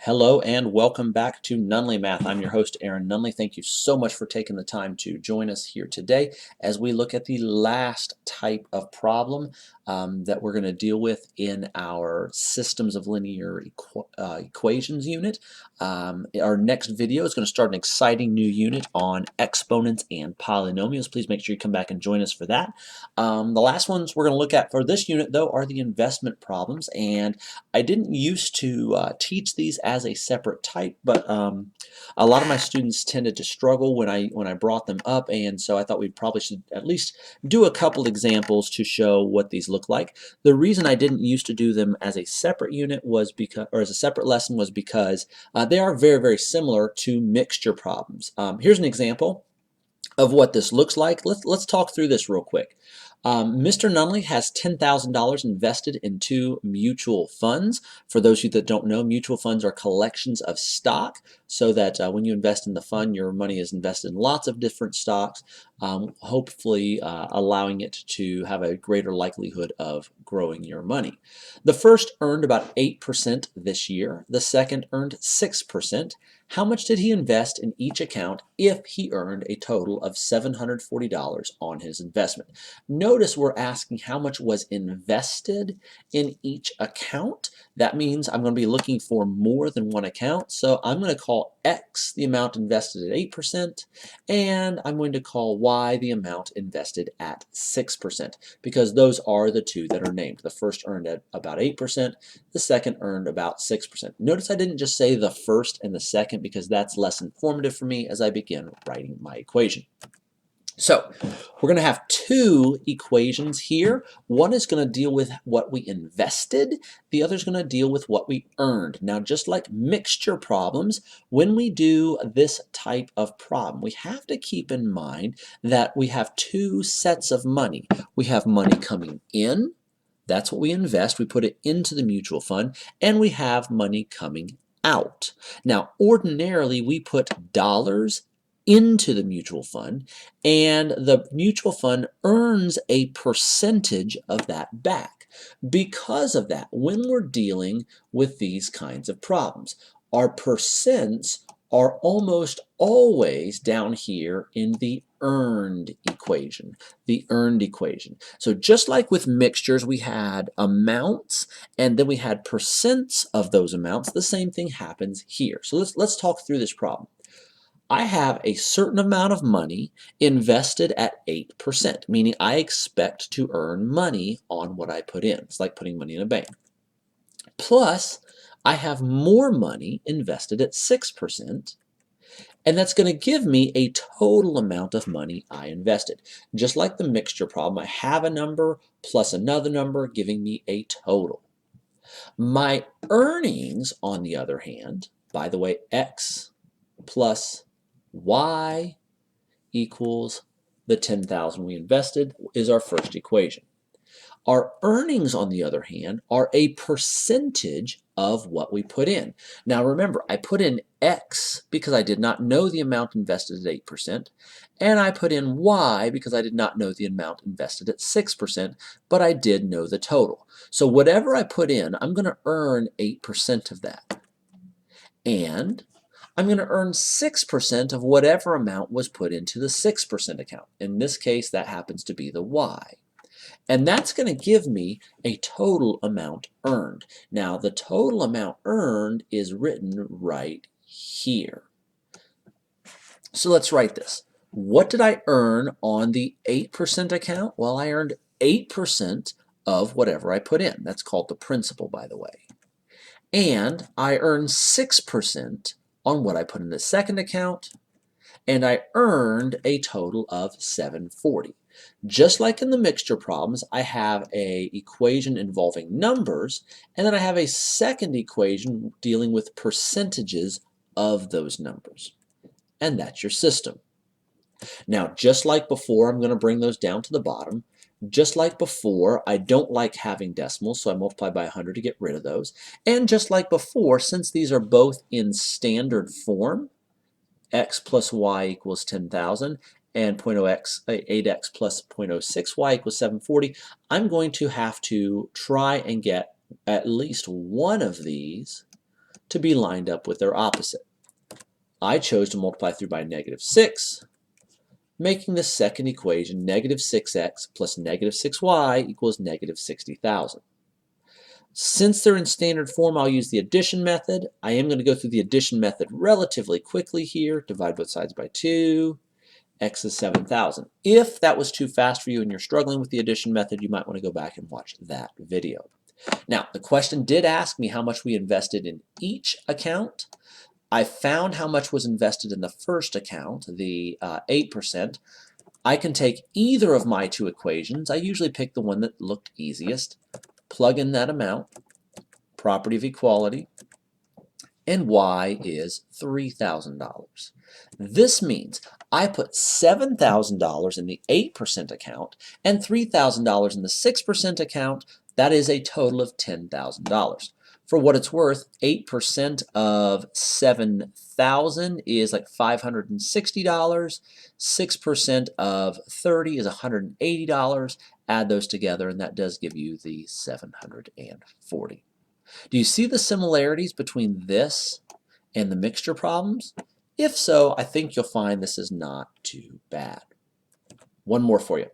Hello and welcome back to Nunley Math. I'm your host, Aaron Nunley. Thank you so much for taking the time to join us here today as we look at the last type of problem that we're going to deal with in our Systems of Linear Equations unit. Our next video is going to start an exciting new unit on exponents and polynomials. Please make sure you come back and join us for that. The last ones we're going to look at for this unit, though, are the investment problems, and I didn't used to teach these as a separate type, but a lot of my students tended to struggle when I brought them up, and so I thought we probably should at least do a couple examples to show what these look like. The reason I didn't used to do them as a separate unit was because, or as a separate lesson, was because they are very, very similar to mixture problems. Here's an example of what this looks like. Let's talk through this real quick. Mr. Nunley has $10,000 invested in two mutual funds. For those of you that don't know, mutual funds are collections of stock, so that when you invest in the fund, your money is invested in lots of different stocks, hopefully allowing it to have a greater likelihood of growing your money. The first earned about 8% this year. The second earned 6%. How much did he invest in each account if he earned a total of $740 on his investment? Notice we're asking how much was invested in each account. That means I'm going to be looking for more than one account. So I'm going to call X the amount invested at 8%, and I'm going to call Y the amount invested at 6%, because those are the two that are named. The first earned at about 8%, the second earned about 6%. Notice I didn't just say the first and the second, because that's less informative for me as I begin writing my equation. So we're going to have two equations here. One is going to deal with what we invested. The other is going to deal with what we earned. Now, just like mixture problems, when we do this type of problem, we have to keep in mind that we have two sets of money. We have money coming in. That's what we invest. We put it into the mutual fund. And we have money coming out. Now, ordinarily, we put dollars into the mutual fund, and the mutual fund earns a percentage of that back. Because of that, when we're dealing with these kinds of problems, our percents are almost always down here in the earned equation, So just like with mixtures, we had amounts and then we had percents of those amounts, the same thing happens here. So let's talk through this problem. I have a certain amount of money invested at 8%, meaning I expect to earn money on what I put in. It's like putting money in a bank. Plus, I have more money invested at 6%, and that's going to give me a total amount of money I invested. Just like the mixture problem, I have a number plus another number giving me a total. My earnings, on the other hand, by the way, X plus Y equals the 10,000 we invested is our first equation. Our earnings, on the other hand, are a percentage of what we put in. Now remember, I put in X because I did not know the amount invested at 8%, and I put in Y because I did not know the amount invested at 6%, but I did know the total. So whatever I put in, I'm going to earn 8% of that. And I'm going to earn 6% of whatever amount was put into the 6% account. In this case, that happens to be the Y. And that's going to give me a total amount earned. Now, the total amount earned is written right here. So let's write this. What did I earn on the 8% account? Well, I earned 8% of whatever I put in. That's called the principal, by the way. And I earned 6% on what I put in the second account, and I earned a total of $740. Just like in the mixture problems, I have an equation involving numbers, and then I have a second equation dealing with percentages of those numbers. And that's your system. Now, just like before, I'm going to bring those down to the bottom. Just like before, I don't like having decimals, so I multiply by 100 to get rid of those. And just like before, since these are both in standard form, X plus Y equals 10,000, and 8x plus 0.06y equals 740, I'm going to have to try and get at least one of these to be lined up with their opposite. I chose to multiply through by -6, making the second equation negative 6x plus negative 6y equals negative 60,000. Since they're in standard form, I'll use the addition method. I am going to go through the addition method relatively quickly here. Divide both sides by 2. X is 7,000. If that was too fast for you and you're struggling with the addition method, you might want to go back and watch that video. Now, the question did ask me how much we invested in each account. I found how much was invested in the first account, the 8%. I can take either of my two equations. I usually pick the one that looked easiest, plug in that amount, property of equality, and y is $3,000. This means I put $7,000 in the 8% account and $3,000 in the 6% account. That is a total of $10,000. For what it's worth, 8% of 7,000 is like $560. 6% of 30 is $180. Add those together, and that does give you the $740. Do you see the similarities between this and the mixture problems? If so, I think you'll find this is not too bad. One more for you.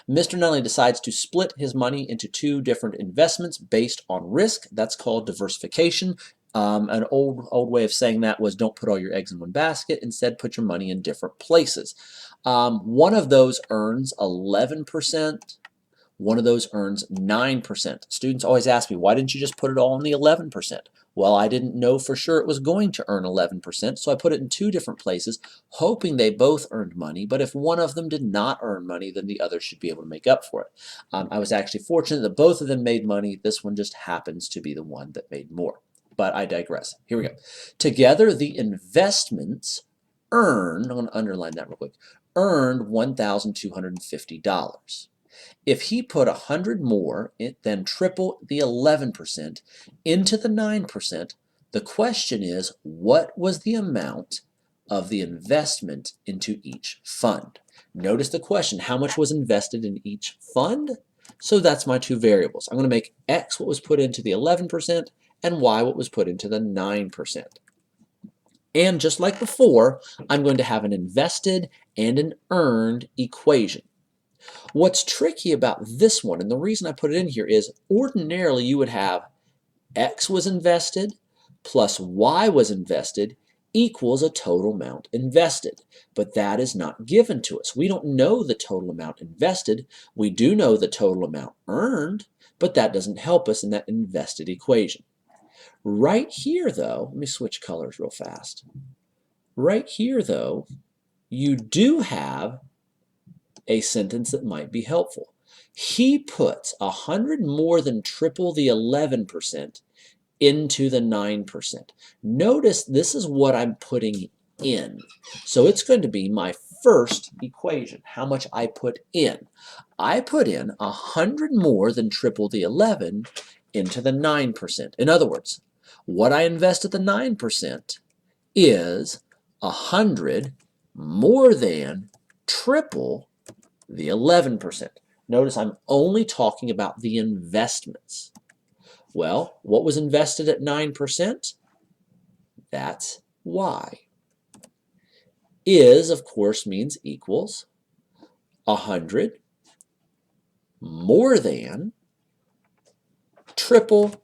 Mr. Nunley decides to split his money into two different investments based on risk. That's called diversification. An old way of saying that was don't put all your eggs in one basket. Instead, put your money in different places. One of those earns 11%. One of those earns 9%. Students always ask me, why didn't you just put it all in the 11%? Well, I didn't know for sure it was going to earn 11%, so I put it in two different places, hoping they both earned money, but if one of them did not earn money, then the other should be able to make up for it. I was actually fortunate that both of them made money. This one just happens to be the one that made more. But I digress. Here we go. Together, the investments earned, I'm going to underline that real quick, earned $1,250. If he put 100 more than triple the 11% into the 9%, the question is, what was the amount of the investment into each fund? Notice the question, how much was invested in each fund? So that's my two variables. I'm going to make X what was put into the 11% and Y what was put into the 9%. And just like before, I'm going to have an invested and an earned equation. What's tricky about this one, and the reason I put it in here, is ordinarily you would have X was invested plus Y was invested equals a total amount invested. But that is not given to us. We don't know the total amount invested. We do know the total amount earned, but that doesn't help us in that invested equation. Right here, though, let me switch colors real fast. Right here, though, you do have a sentence that might be helpful. He puts 100 more than triple the 11% into the 9%. Notice this is what I'm putting in. So it's going to be my first equation, how much I put in. I put in 100 more than triple the 11 into the 9%. In other words, what I invest at the 9% is 100 more than triple the 11%. Notice I'm only talking about the investments. Well, what was invested at 9%? That's Y. Is, of course, means equals 100 more than triple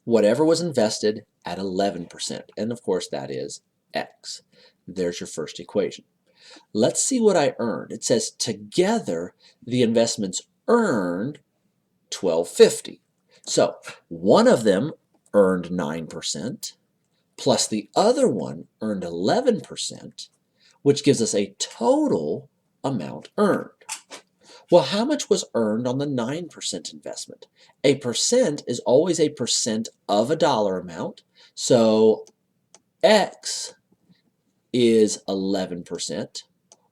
whatever was invested at 11%. And, of course, that is X. There's your first equation. Let's see what I earned. It says together the investments earned $1,250. So one of them earned 9%, plus the other one earned 11%, which gives us a total amount earned. Well, how much was earned on the 9% investment? A percent is always a percent of a dollar amount. So X is 11%,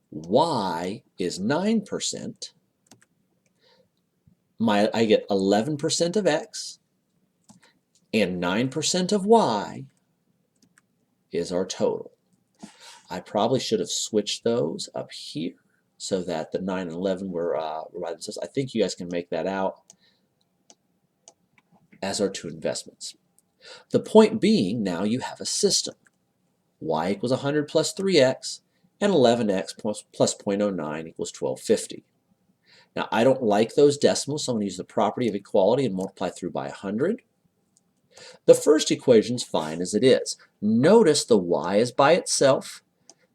Y is 9%. I get 11% of X and 9% of Y is our total. I probably should have switched those up here so that the 9 and 11 were by themselves. I think you guys can make that out as our two investments. The point being, now you have a system. Y equals 100 plus 3x, and 11x plus 0.09 equals 1250. Now, I don't like those decimals, so I'm going to use the property of equality and multiply through by 100. The first equation is fine as it is. Notice the y is by itself.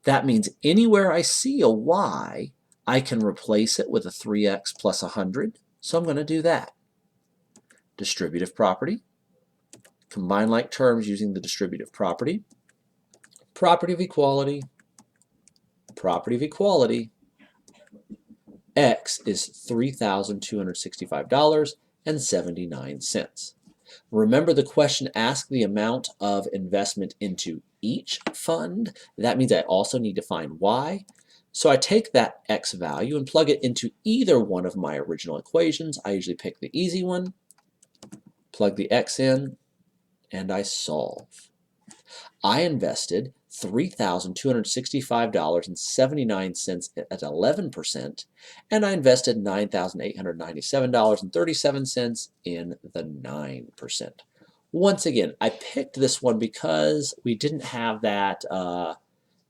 That means anywhere I see a y, I can replace it with a 3x plus 100. So I'm going to do that. Distributive property. Combine like terms using the distributive property. Property of equality. Property of equality. X is $3,265.79. Remember, the question asked the amount of investment into each fund. That means I also need to find Y. So I take that X value and plug it into either one of my original equations. I usually pick the easy one, plug the X in, and I solve. I invested $3,265.79 at 11%, and I invested $9,897.37 in the 9%. Once again, I picked this one because we didn't have that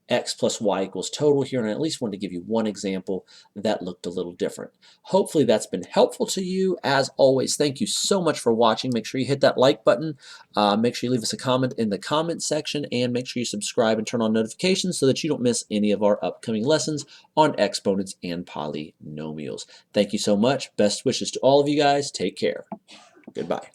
x plus y equals total here, and I at least wanted to give you one example that looked a little different. Hopefully that's been helpful to you. As always, thank you so much for watching. Make sure you hit that like button. Make sure you leave us a comment in the comment section, and make sure you subscribe and turn on notifications so that you don't miss any of our upcoming lessons on exponents and polynomials. Thank you so much. Best wishes to all of you guys. Take care. Goodbye.